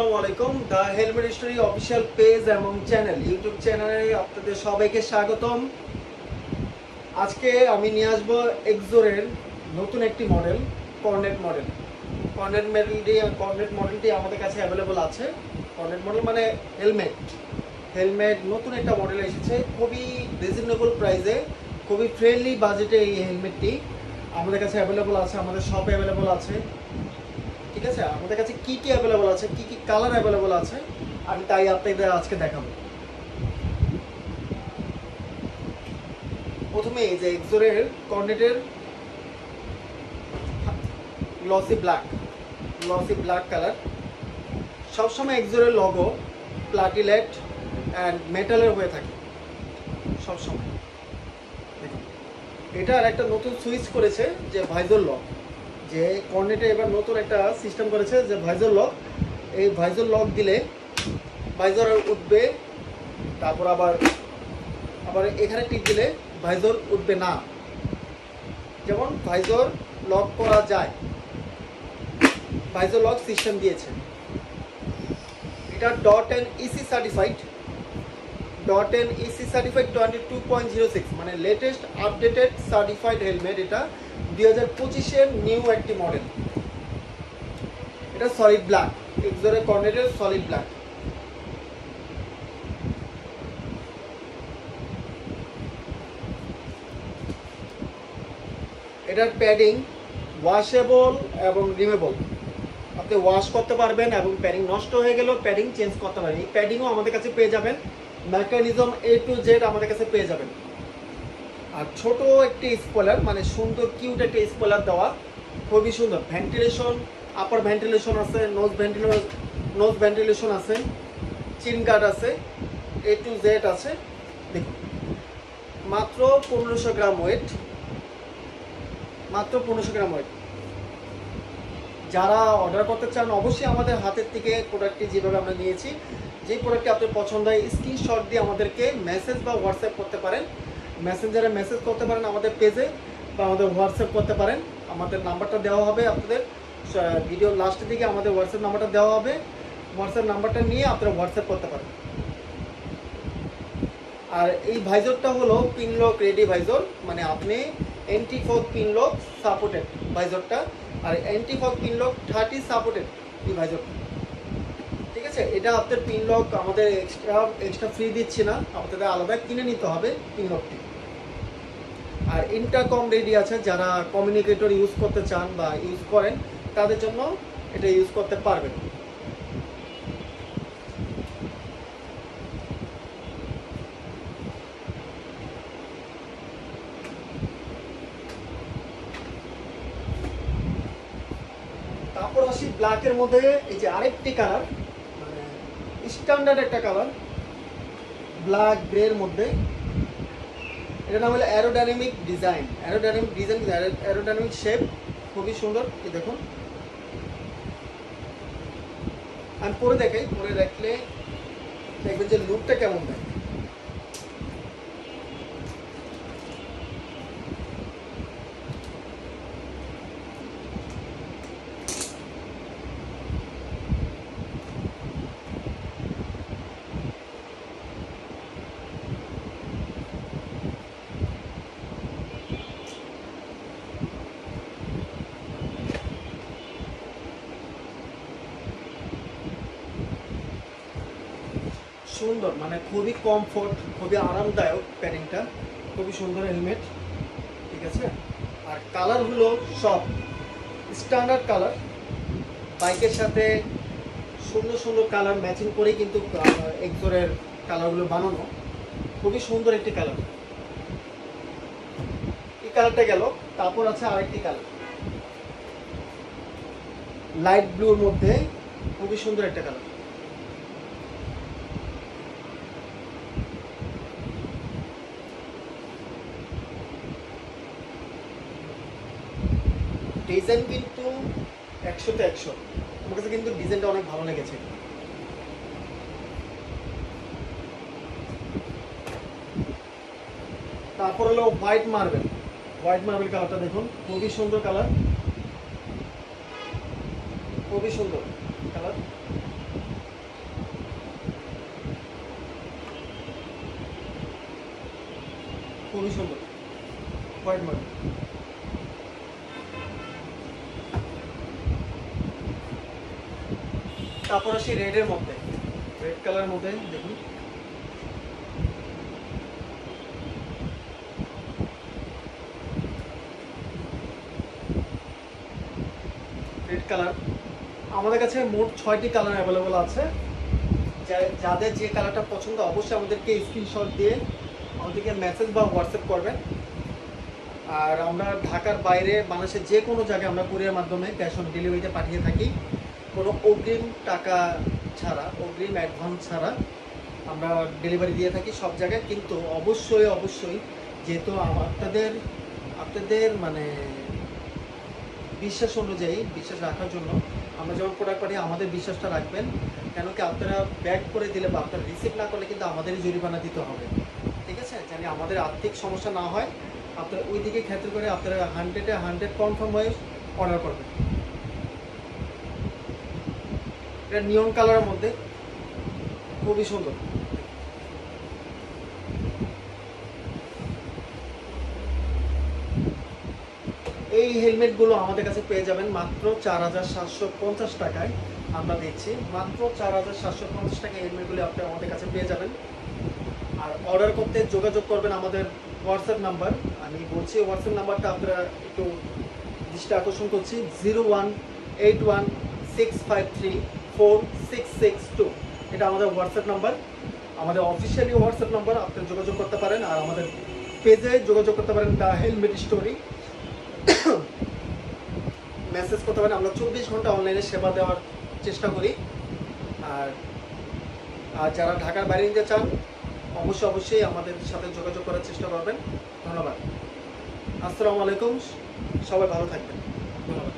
আসসালামু আলাইকুম। The helmet story official page এবং চ্যানেল ইউটিউব চ্যানেলে আপনাদের সবাইকে স্বাগতম। আজকে আমি নিয়ে আসবো এক্সোরের নতুন একটি মডেল, কর্নেট মডেল। কর্নেট মডেলটি আমাদের কাছে অ্যাভেলেবল আছে। কর্নেট মডেল মানে হেলমেট নতুন একটা মডেল এসেছে, খুবই রিজনেবল প্রাইসে, খুবই ফ্রেন্ডলি বাজেটে এই হেলমেটটি আমাদের কাছে অ্যাভেলেবল আছে, আমাদের শপে অ্যাভেলেবল আছে। ঠিক আছে, আমাদের কাছে কি কি অ্যাভেলেবল আছে, কি কি কালার অ্যাভেলেবল আছে, আমি তাই আপনাদের আজকে দেখাবো। প্রথমে এই যে এক্সোরের কর্নেটের গ্লসি ব্ল্যাক কালার। সবসময় এক্সোরের লগো প্লাটিলেট অ্যান্ড মেটালের হয়ে থাকে সবসময়। দেখুন, এটার একটা নতুন সুইচ করেছে যে ভাইজর লক, যে কর্নেটে এবার নতুন একটা সিস্টেম করেছে যে ভাইজর লক। এই ভাইজর লক দিলে ভাইজর উঠবে, তারপর আবার এখানে টিপ দিলে ভাইজর উঠবে না। যেমন ভাইজর লক করা যায়, ভাইজর লক সিস্টেম দিয়েছে। এটা .NEC সার্টিফাইড, .NEC সার্টিফাইড 22.06, মানে লেটেস্ট আপডেটেড সার্টিফাইড হেলমেট। এটা 2025-এর নিউ একটি মডেল। এটা সলিড ব্ল্যাক, এক্সোরের কর্নেটের সলিড ব্ল্যাক। এটার প্যাডিং ওয়াশেবল এবং রিমেবল, আপনি ওয়াশ করতে পারবেন এবং প্যাডিং নষ্ট হয়ে গেলেও প্যাডিং চেঞ্জ করতে পারবেন। এই প্যাডিংও আমাদের কাছে পেয়ে যাবেন, মেকানিজম A to Z আমাদের কাছে পেয়ে যাবেন। আর ছোট একটি স্পয়লার, মানে সুন্দর কিউট একটা স্পয়লার দেওয়া, খুবই সুন্দর। ভেন্টিলেশন, আপার ভেন্টিলেশন আছে, নোজ ভেন্টিলেশন আছে, চিন গার্ড আছে, A to Z আছে। দেখুন, মাত্র 1500 গ্রাম ওয়েট, মাত্র 1500 গ্রাম ওয়েট। যারা অর্ডার করতে চান অবশ্যই আমাদের হাতের থেকে প্রোডাক্টটি যেভাবে আমরা নিয়েছি, যে প্রোডাক্টটি আপনার পছন্দ হয় স্ক্রিনশট দিয়ে আমাদেরকে মেসেজ বা হোয়াটসঅ্যাপ করতে পারেন। মেসেঞ্জারে মেসেজ করতে পারেন আমাদের পেজে, বা আমাদের হোয়াটসঅ্যাপ করতে পারেন। আমাদের নাম্বারটা দেওয়া হবে আপনাদের ভিডিও লাস্টের দিকে, আমাদের হোয়াটসঅ্যাপ নাম্বারটা দেওয়া হবে। হোয়াটসঅ্যাপ নাম্বারটা নিয়ে আপনারা হোয়াটসঅ্যাপ করতে পারেন। আর এই ভাইজরটা হলো পিনলক রেডি ভাইজর, মানে আপনি এন্টি ফগ পিনলক সাপোর্টেড ভাইজরটা, আর এন্টি ফগ পিনলক 30 সাপোর্টেড এই ভাইজরটা। ঠিক আছে, এটা আপনার পিনলক আমাদের এক্সট্রা ফ্রি দিচ্ছি না, আপনাদের আলাদা কিনে নিতে হবে পিনলকটি। আর ইন্টারকম রেডি আছে, যারা কমিউনিকেটর ইউজ করতে চান বা ইউজ করেন তাদের জন্য এটা ইউজ করতে পারবেন। তারপর আসি ব্ল্যাকের মধ্যে, এই যে আরেকটি কালার, মানে স্ট্যান্ডার্ড একটা কালার, ব্ল্যাক গ্রের মধ্যে। এটার নাম হলো অ্যারোডাইনামিক ডিজাইন। অ্যারোডাইনামিক শেপ, খুবই সুন্দর। এই দেখুন, আমি পরে দেখাই, পরে দেখলে দেখবেন যে লুকটা কেমন দেয়। সুন্দর, মানে খুবই কমফোর্ট, খুবই আরামদায়ক প্যাডিংটা, খুবই সুন্দর হেলমেট। ঠিক আছে, আর কালারগুলো সব স্ট্যান্ডার্ড কালার, বাইকের সাথে সুন্দর সুন্দর কালার ম্যাচিং করেই কিন্তু এক্সোরের কালারগুলো বানানো। খুবই সুন্দর একটি কালার, এই কালারটা গেল। তারপর আছে আরেকটি কালার লাইট ব্লুর মধ্যে, খুবই সুন্দর একটা কালার। ডিজাইন কিন্তু 100-তে 100, আমার কাছে কিন্তু ডিজাইনটা অনেক ভালো লেগেছে। তারপর হলো হোয়াইট মার্বেল কালারটা দেখুন, খুবই সুন্দর কালার, খুবই সুন্দর কালার। খুবই সুন্দর হোয়াইট মডেল। তারপর আসি রেডের মধ্যে, রেড কালারের মধ্যে দেখুন রেড কালার। আমাদের কাছে মোট 6টি কালার অ্যাভেলেবল আছে। যাদের যে কালারটা পছন্দ অবশ্যই আমাদেরকে স্ক্রিনশট দিয়ে আমাদেরকে মেসেজ বা হোয়াটসঅ্যাপ করবেন। আর আমরা ঢাকার বাইরে বাংলাদেশের যে কোনো জায়গায় আমরা কুরিয়ার মাধ্যমে ক্যাশ অন ডেলিভারিতে পাঠিয়ে থাকি, কোনো অগ্রিম টাকা ছাড়া, অগ্রিম অ্যাডভান্স ছাড়া আমরা ডেলিভারি দিয়ে থাকি সব জায়গায়। কিন্তু অবশ্যই অবশ্যই যেহেতু আপনাদের মানে বিশ্বাস অনুযায়ী, বিশ্বাস রাখার জন্য আমরা যখন প্রোডাক্ট পাঠিয়ে আমাদের বিশ্বাসটা রাখবেন। কেন কি আপনারা ব্যাক করে দিলে বা আপনারা রিসিভ না করলে কিন্তু আমাদেরই জরিমানা দিতে হবে, ঠিক আছে? জানি আমাদের আর্থিক সমস্যা না হয়, আপনারা ওই দিকে ক্ষেত্র করে আপনারা 100 কনফার্ম হয়ে অর্ডার করবেন। এটা নিয়ন কালারের মধ্যে খুবই সুন্দর। এই হেলমেটগুলো আমাদের কাছে পেয়ে যাবেন মাত্র 4750 টাকায় আমরা দিচ্ছি। মাত্র 4750 টাকায় হেলমেটগুলো আপনি আমাদের কাছে পেয়ে যাবেন। আর অর্ডার করতে যোগাযোগ করবেন আমাদের হোয়াটসঅ্যাপ নাম্বার। আমি বলছি হোয়াটসঅ্যাপ নাম্বারটা আপনারা একটু দৃষ্টি আকর্ষণ করছি, 018165346662। এটা আমাদের হোয়াটসঅ্যাপ নাম্বার, আমাদের অফিসিয়ালি হোয়াটসঅ্যাপ নাম্বার। আপনি যোগাযোগ করতে পারেন আর আমাদের পেজে যোগাযোগ করতে পারেন, দ্য হেলমেট স্টোরি মেসেজ করতে পারেন। আমরা 24 ঘন্টা অনলাইনে সেবা দেওয়ার চেষ্টা করি। আর যারা ঢাকার বাইরে নিতে চান অবশ্যই আমাদের সাথে যোগাযোগ করার চেষ্টা করবেন। ধন্যবাদ। আসসালামু আলাইকুম, সবাই ভালো থাকবেন। ধন্যবাদ।